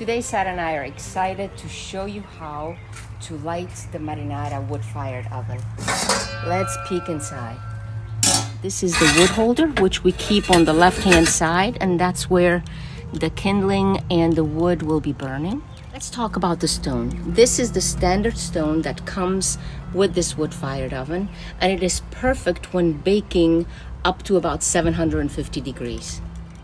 Today, Sarah and I are excited to show you how to light the marinara wood-fired oven. Let's peek inside. This is the wood holder, which we keep on the left-hand side, and that's where the kindling and the wood will be burning. Let's talk about the stone. This is the standard stone that comes with this wood-fired oven, and it is perfect when baking up to about 750 degrees.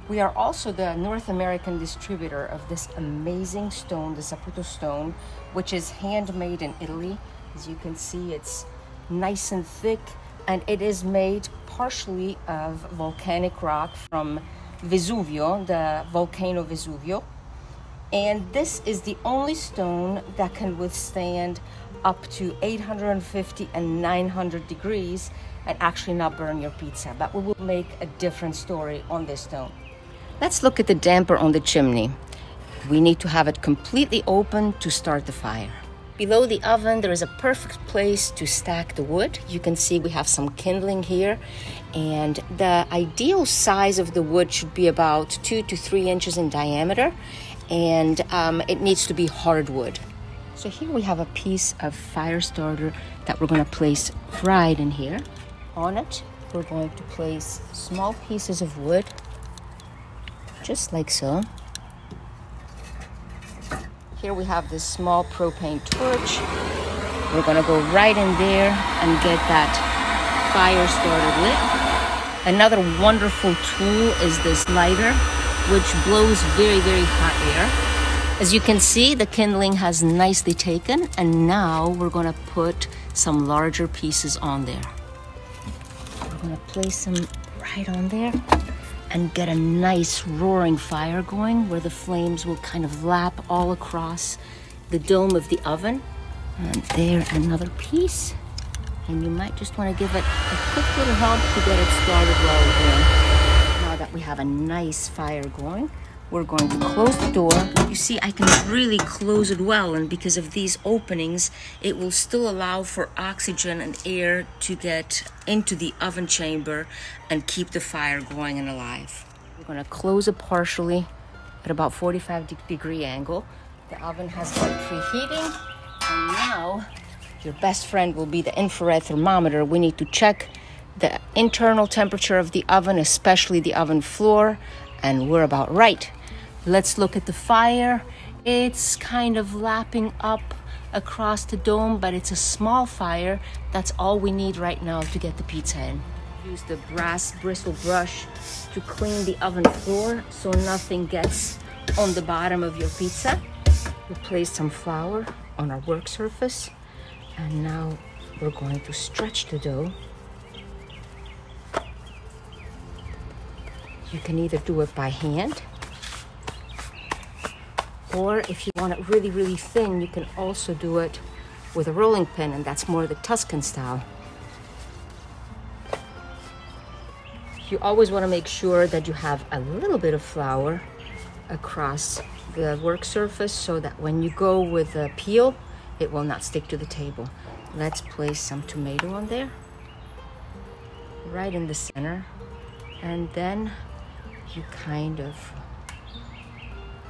We are also the North American distributor of this amazing stone, the Saputo stone, which is handmade in Italy. As you can see, it's nice and thick, and it is made partially of volcanic rock from Vesuvio, the volcano Vesuvio. And this is the only stone that can withstand up to 850 and 900 degrees and actually not burn your pizza. But we will make a different story on this stone. Let's look at the damper on the chimney. We need to have it completely open to start the fire. Below the oven, there is a perfect place to stack the wood. You can see we have some kindling here, and the ideal size of the wood should be about 2 to 3 inches in diameter, and it needs to be hardwood. So here we have a piece of fire starter that we're going to place right in here. On it, we're going to place small pieces of wood, just like so. Here we have this small propane torch. We're gonna go right in there and get that fire started lit. Another wonderful tool is this lighter, which blows very, very hot air. As you can see, the kindling has nicely taken, and now we're gonna put some larger pieces on there. We're gonna place them right on there and get a nice roaring fire going where the flames will kind of lap all across the dome of the oven. And there, another piece. And you might just want to give it a quick little help to get it started while we're going. Now that we have a nice fire going, we're going to close the door. You see, I can really close it well, and because of these openings, it will still allow for oxygen and air to get into the oven chamber and keep the fire going and alive. We're going to close it partially at about 45-degree angle. The oven has been preheating, and now your best friend will be the infrared thermometer. We need to check the internal temperature of the oven, especially the oven floor, and we're about right. Let's look at the fire. It's kind of lapping up across the dome, but it's a small fire. That's all we need right now to get the pizza in. Use the brass bristle brush to clean the oven floor so nothing gets on the bottom of your pizza. We place some flour on our work surface, and now we're going to stretch the dough. You can either do it by hand, or if you want it really, really thin, you can also do it with a rolling pin, and that's more the Tuscan style. You always want to make sure that you have a little bit of flour across the work surface so that when you go with the peel, it will not stick to the table. Let's place some tomato on there, right in the center, and then you kind of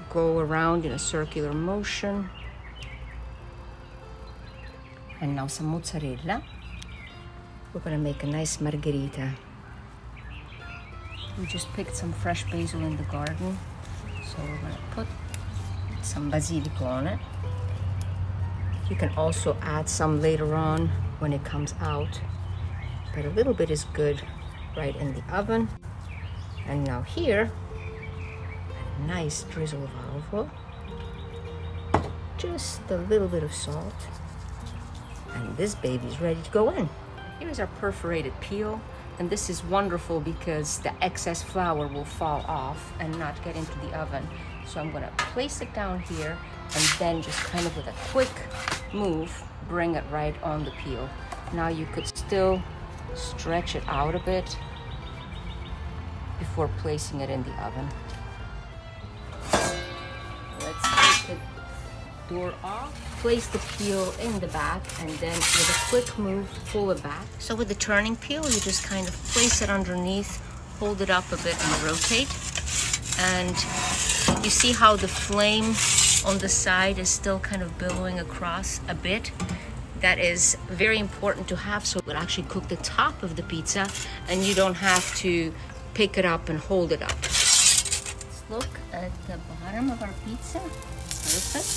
go around in a circular motion. And now some mozzarella. We're gonna make a nice margherita. We just picked some fresh basil in the garden, so we're gonna put some basilico on it. You can also add some later on when it comes out, but a little bit is good right in the oven. And now here, a nice drizzle of olive oil, just a little bit of salt, and this baby's ready to go in. Here's our perforated peel, and this is wonderful because the excess flour will fall off and not get into the oven. So I'm gonna place it down here, and then just kind of with a quick move, bring it right on the peel. Now you could still stretch it out a bit before placing it in the oven. Let's take the door off, place the peel in the back, and then with a quick move, pull it back. So with the turning peel, you just kind of place it underneath, hold it up a bit and rotate. And you see how the flame on the side is still kind of billowing across a bit. That is very important to have, so it will actually cook the top of the pizza and you don't have to pick it up and hold it up. Let's look at the bottom of our pizza. Perfect.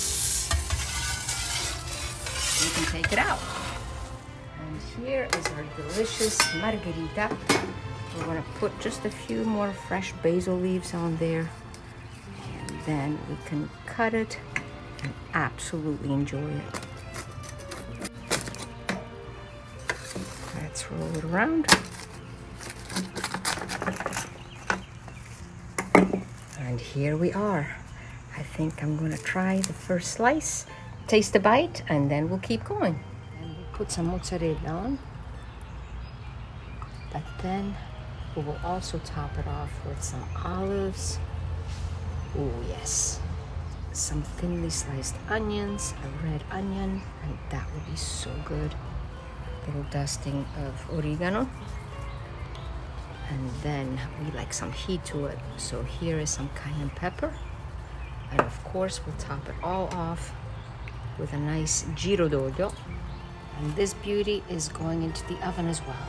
You can take it out. And here is our delicious margherita. We're gonna put just a few more fresh basil leaves on there. And then we can cut it and absolutely enjoy it. Let's roll it around. And here we are. I think I'm gonna try the first slice, taste a bite, and then we'll keep going. And we'll put some mozzarella on. But then we will also top it off with some olives. Oh yes. Some thinly sliced onions, a red onion, and that would be so good. Little dusting of oregano, and then we like some heat to it, so here is some cayenne pepper, and of course we'll top it all off with a nice giro d'olio, and this beauty is going into the oven as well.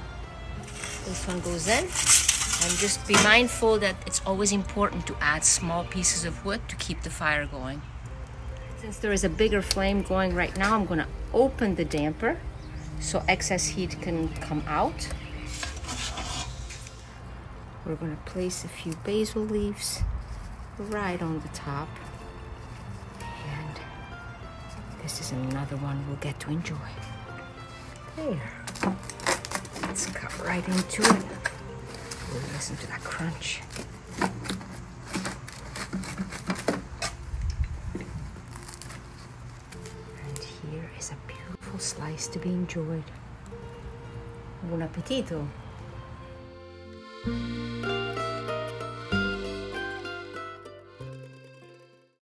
This one goes in, and just be mindful that it's always important to add small pieces of wood to keep the fire going. Since there is a bigger flame going right now, I'm going to open the damper so excess heat can come out. We're going to place a few basil leaves right on the top. And this is another one we'll get to enjoy. There. Let's cut right into it. Oh, listen to that crunch. And here is a beautiful slice to be enjoyed. Buon appetito!